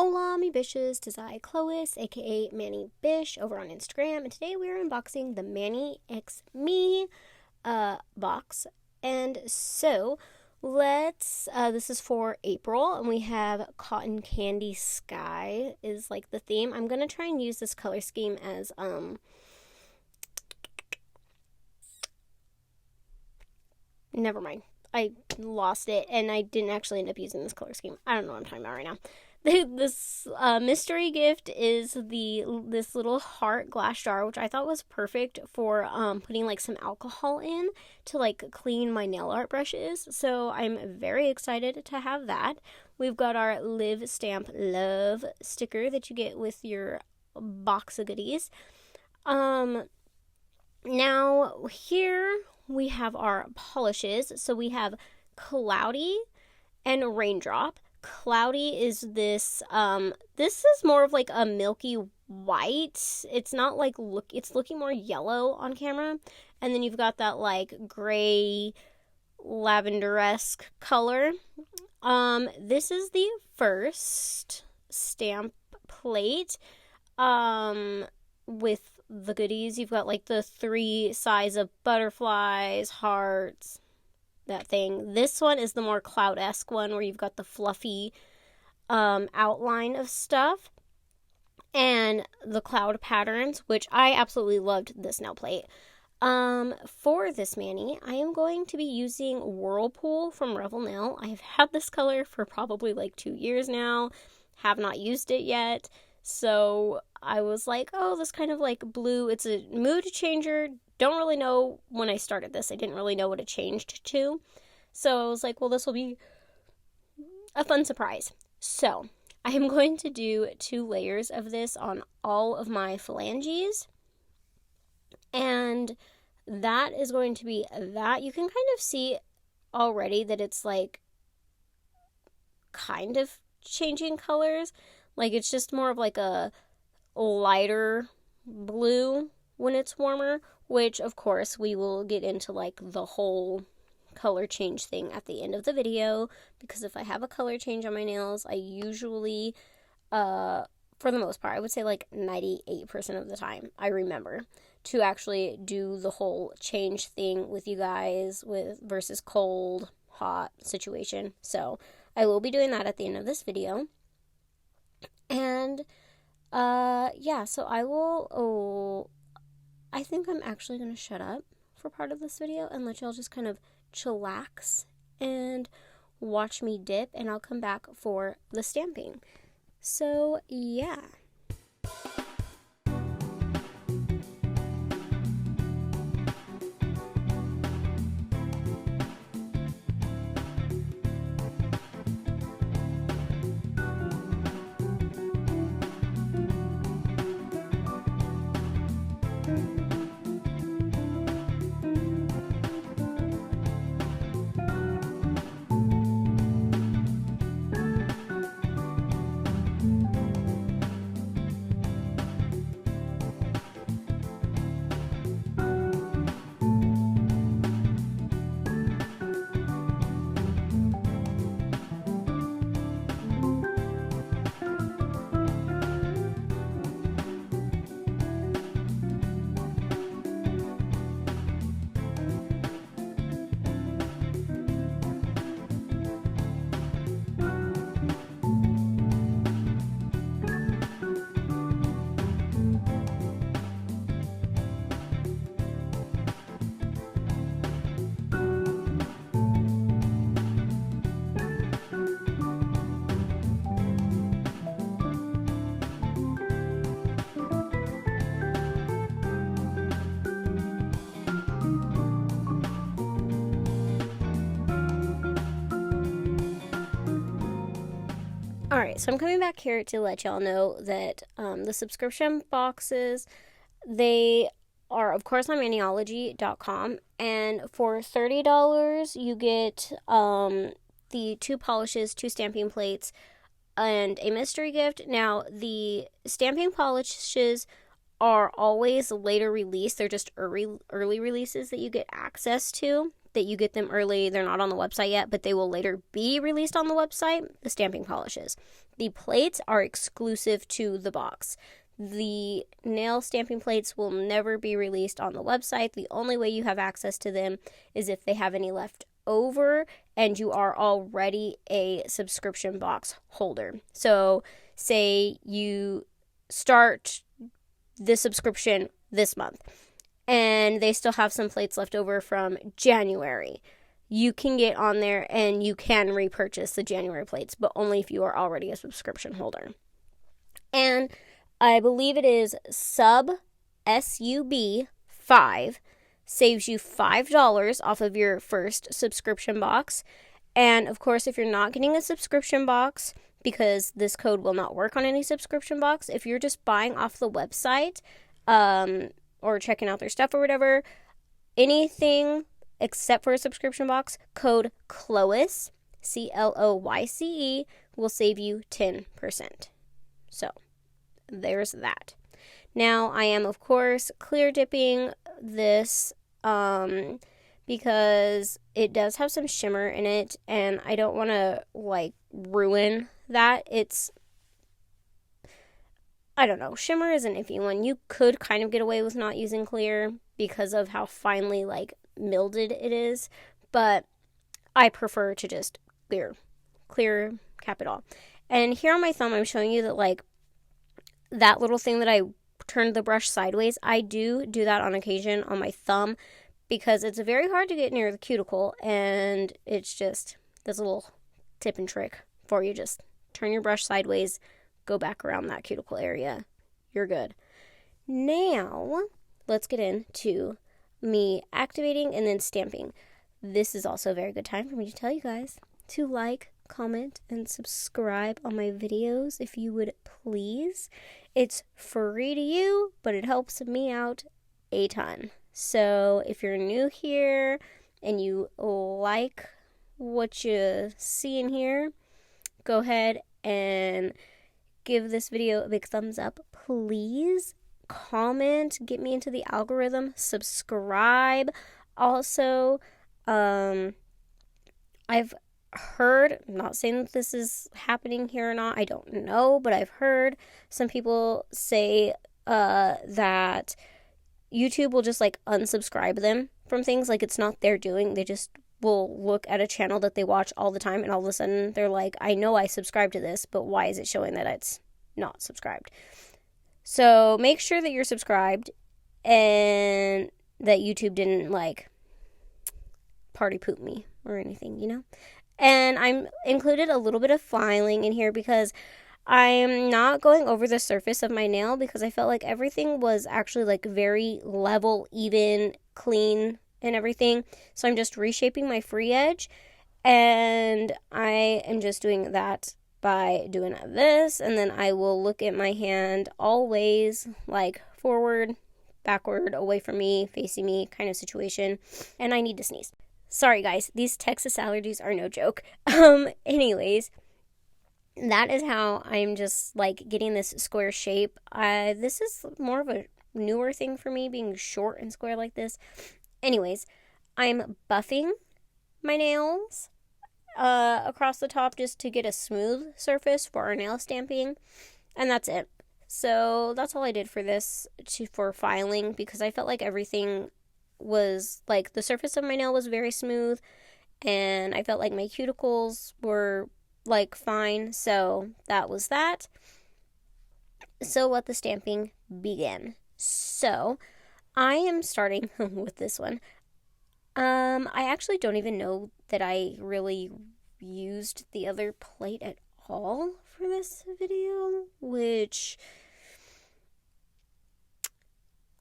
Hola, mi Bisshhs, Cloyce, aka Manny Bish, over on Instagram, and today we are unboxing the Manny X Me box. And so, this is for April, and we have Cotton Candy Sky is like the theme. I'm gonna try and use this color scheme as, never mind. I lost it, and I didn't actually end up using this color scheme. I don't know what I'm talking about right now. This mystery gift is this little heart glass jar, which I thought was perfect for putting like some alcohol in to like clean my nail art brushes. So I'm very excited to have that. We've got our Live Stamp Love sticker that you get with your box of goodies. Now here we have our polishes. So we have Cloudy and Raindrop. Cloudy is this this is more of like a milky white. It's not like it's looking more yellow on camera. And then you've got that like gray lavender-esque color. This is the first stamp plate with the goodies. You've got like the 3 sides of butterflies, hearts, that thing. This one is the more cloud-esque one where you've got the fluffy outline of stuff and the cloud patterns, which I absolutely loved this nail plate. For this Manny, I am going to be using Whirlpool from Revel Nail. I have had this color for probably like 2 years now, have not used it yet, so I was like, oh, this kind of like blue, it's a mood changer. Don't really know when I started this. I didn't really know what it changed to. So I was like, well, this will be a fun surprise. So I am going to do 2 layers of this on all of my phalanges. And that is going to be that. You can kind of see already that it's like kind of changing colors. Like it's just more of like a lighter blue when it's warmer, which of course we will get into like the whole color change thing at the end of the video, because if I have a color change on my nails, I usually for the most part, I would say like 98% of the time I remember to actually do the whole change thing with you guys with versus cold hot situation. So I will be doing that at the end of this video. And yeah, so I think I'm actually going to shut up for part of this video and let y'all just kind of chillax and watch me dip, and I'll come back for the stamping. So, yeah. Alright, so I'm coming back here to let y'all know that the subscription boxes, they are, of course, on Maniology.com, and for $30, you get the 2 polishes, 2 stamping plates, and a mystery gift. Now, the stamping polishes are always later release. They're just early releases that you get access to. that you get them early. They're not on the website yet, but they will later be released on the website. The stamping polishes. The plates are exclusive to the box. The nail stamping plates will never be released on the website. The only way you have access to them is if they have any left over and you are already a subscription box holder. So say you start the subscription this month and they still have some plates left over from January. You can get on there and you can repurchase the January plates, but only if you are already a subscription holder. And I believe it is sub SUB 5 saves you $5 off of your first subscription box. And of course, if you're not getting a subscription box, because this code will not work on any subscription box, if you're just buying off the website or checking out their stuff or whatever, anything except for a subscription box, code CLOYCE, CLOYCE, will save you 10%. So there's that. Now I am, of course, clear dipping this because it does have some shimmer in it, and I don't want to like ruin that. I don't know, shimmer is an iffy one. You could kind of get away with not using clear because of how finely like mildewed it is, but I prefer to just clear, cap it all. And here on my thumb, I'm showing you that like that little thing that I turned the brush sideways, I do that on occasion on my thumb because it's very hard to get near the cuticle, and it's just this little tip and trick for you. Just turn your brush sideways, go back around that cuticle area. You're good. Now, let's get into me activating and then stamping. This is also a very good time for me to tell you guys to like, comment, and subscribe on my videos if you would please. It's free to you, but it helps me out a ton. So if you're new here and you like what you see in here, go ahead and give this video a big thumbs up, please. Comment, get me into the algorithm, subscribe. Also, I've heard, I'm not saying that this is happening here or not, I don't know, but I've heard some people say that YouTube will just like unsubscribe them from things. Like it's not their doing. They just will look at a channel that they watch all the time and all of a sudden they're like, I know I subscribed to this, but why is it showing that it's not subscribed? So make sure that you're subscribed and that YouTube didn't like party poop me or anything, you know? And I'm included a little bit of filing in here because I'm not going over the surface of my nail because I felt like everything was actually like very level, even, clean, and everything. So I'm just reshaping my free edge, and I am just doing that by doing this, and then I will look at my hand always like forward, backward, away from me, facing me kind of situation, and I need to sneeze. Sorry guys, these Texas allergies are no joke. Anyways, that is how I'm just like getting this square shape. This is more of a newer thing for me, being short and square like this. Anyways, I'm buffing my nails across the top just to get a smooth surface for our nail stamping, and that's it. So that's all I did for this for filing, because I felt like everything was like the surface of my nail was very smooth, and I felt like my cuticles were like fine. So that was that. So let the stamping begin. So I am starting with this one. I actually don't even know that I really used the other plate at all for this video, which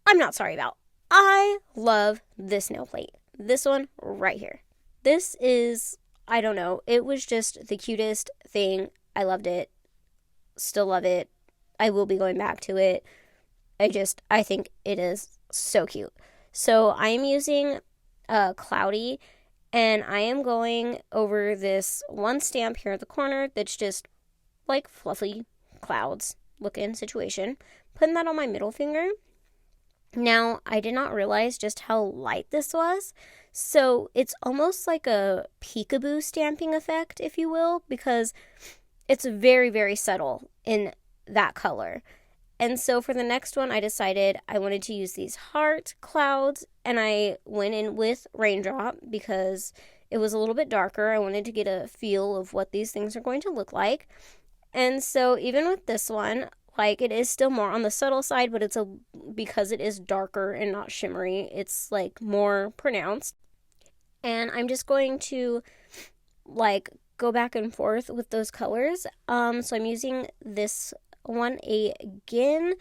I'm not sorry about. I love this nail plate. This one right here. This is, I don't know, it was just the cutest thing. I loved it. Still love it. I will be going back to it. I think it is so cute. So I am using Cloudy, and I am going over this one stamp here at the corner that's just like fluffy clouds looking situation. Putting that on my middle finger. Now, I did not realize just how light this was, So it's almost like a peekaboo stamping effect, if you will, because it's very, very subtle in that color. And so for the next one, I decided I wanted to use these heart clouds, and I went in with Raindrop because it was a little bit darker. I wanted to get a feel of what these things are going to look like. And so even with this one, like, it is still more on the subtle side, but because it is darker and not shimmery, it's like more pronounced. And I'm just going to like go back and forth with those colors. So I'm using this one again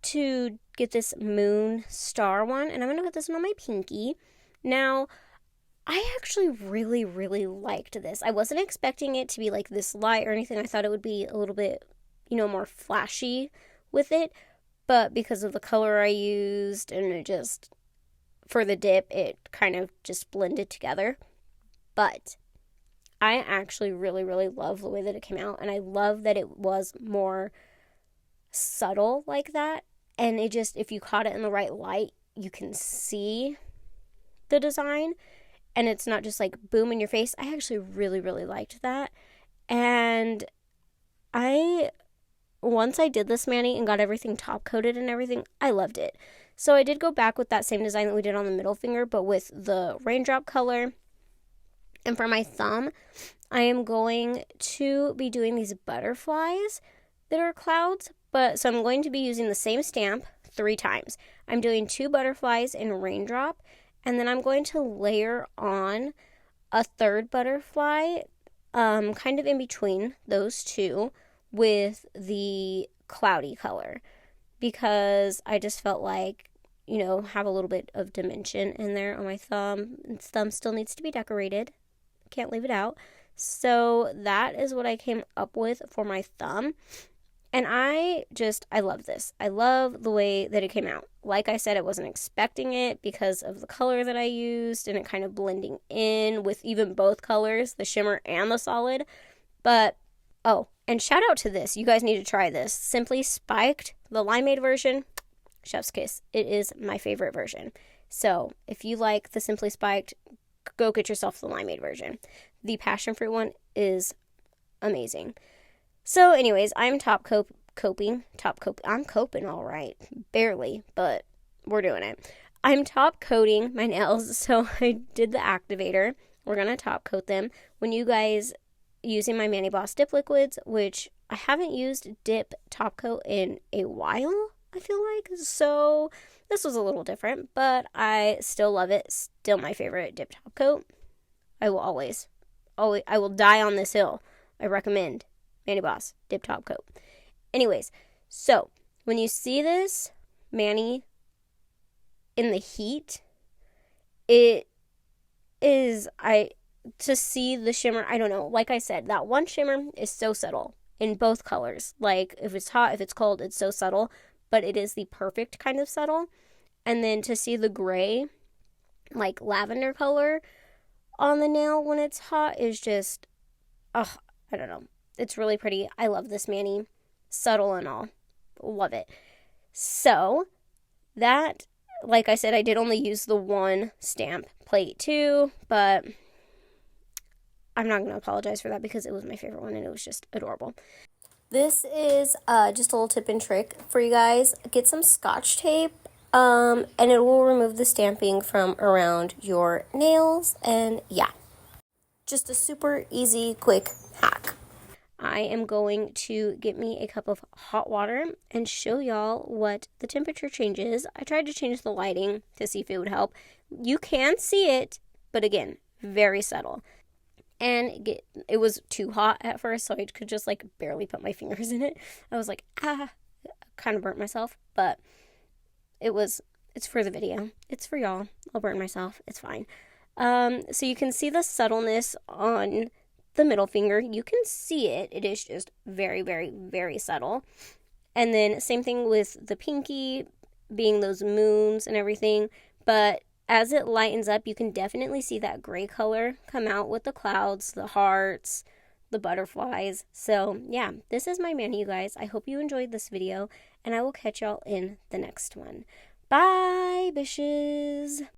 to get this moon star one, and I'm going to put this one on my pinky. Now, I actually really, really liked this. I wasn't expecting it to be like this light or anything. I thought it would be a little bit, more flashy with it, but because of the color I used and it just, for the dip, it kind of just blended together. But I actually really, really love the way that it came out, and I love that it was more subtle like that, and it just, if you caught it in the right light, you can see the design, and it's not just like boom in your face. I actually really, really liked that. And once I did this mani and got everything top coated and everything, I loved it. So I did go back with that same design that we did on the middle finger, but with the Raindrop color. And for my thumb, I am going to be doing these butterflies that are clouds, so I'm going to be using the same stamp 3 times. I'm doing 2 butterflies in Raindrop, and then I'm going to layer on a 3rd butterfly, kind of in between those 2, with the cloudy color, because I just felt like, have a little bit of dimension in there on my thumb. Its thumb still needs to be decorated. Can't leave it out. So that is what I came up with for my thumb. And I love this. I love the way that it came out. Like I said, I wasn't expecting it because of the color that I used and it kind of blending in with even both colors, the shimmer and the solid. But, and shout out to this. You guys need to try this. Simply Spiked, the limeade version, chef's kiss. It is my favorite version. So if you like the Simply Spiked, go get yourself the limeade version. The passion fruit one is amazing. So anyways, I'm coping. I'm coping all right. Barely, but we're doing it. I'm top coating my nails, so I did the activator. We're going to top coat them. When you guys using my Mani Boss dip liquids, which I haven't used dip top coat in a while, I feel like. So this was a little different, but I still love it. Still my favorite dip top coat. I will die on this hill. I recommend Mani Boss dip top coat. Anyways, so when you see this mani in the heat, it is, to see the shimmer, I don't know. Like I said, that one shimmer is so subtle in both colors. Like, if it's hot, if it's cold, it's so subtle, but it is the perfect kind of subtle. And then to see the gray, like lavender color on the nail when it's hot is just, I don't know. It's really pretty. I love this mani. Subtle and all. Love it. So, that, like I said, I did only use the one stamp plate too, but I'm not going to apologize for that because it was my favorite one and it was just adorable. This is just a little tip and trick for you guys. Get some Scotch tape, and it will remove the stamping from around your nails, and yeah. Just a super easy, quick hack. I am going to get me a cup of hot water and show y'all what the temperature change is. I tried to change the lighting to see if it would help. You can see it, but again, very subtle. And it was too hot at first, so I could just like barely put my fingers in it. I was like, kind of burnt myself, but it's for the video. It's for y'all. I'll burn myself. It's fine. So you can see the subtleness on the middle finger. You can see it. It is just very, very, very subtle. And then same thing with the pinky, being those moons and everything. But as it lightens up, you can definitely see that gray color come out with the clouds, the hearts, the butterflies. So yeah, this is my mani, you guys. I hope you enjoyed this video, and I will catch y'all in the next one. Bye, Bisshhs!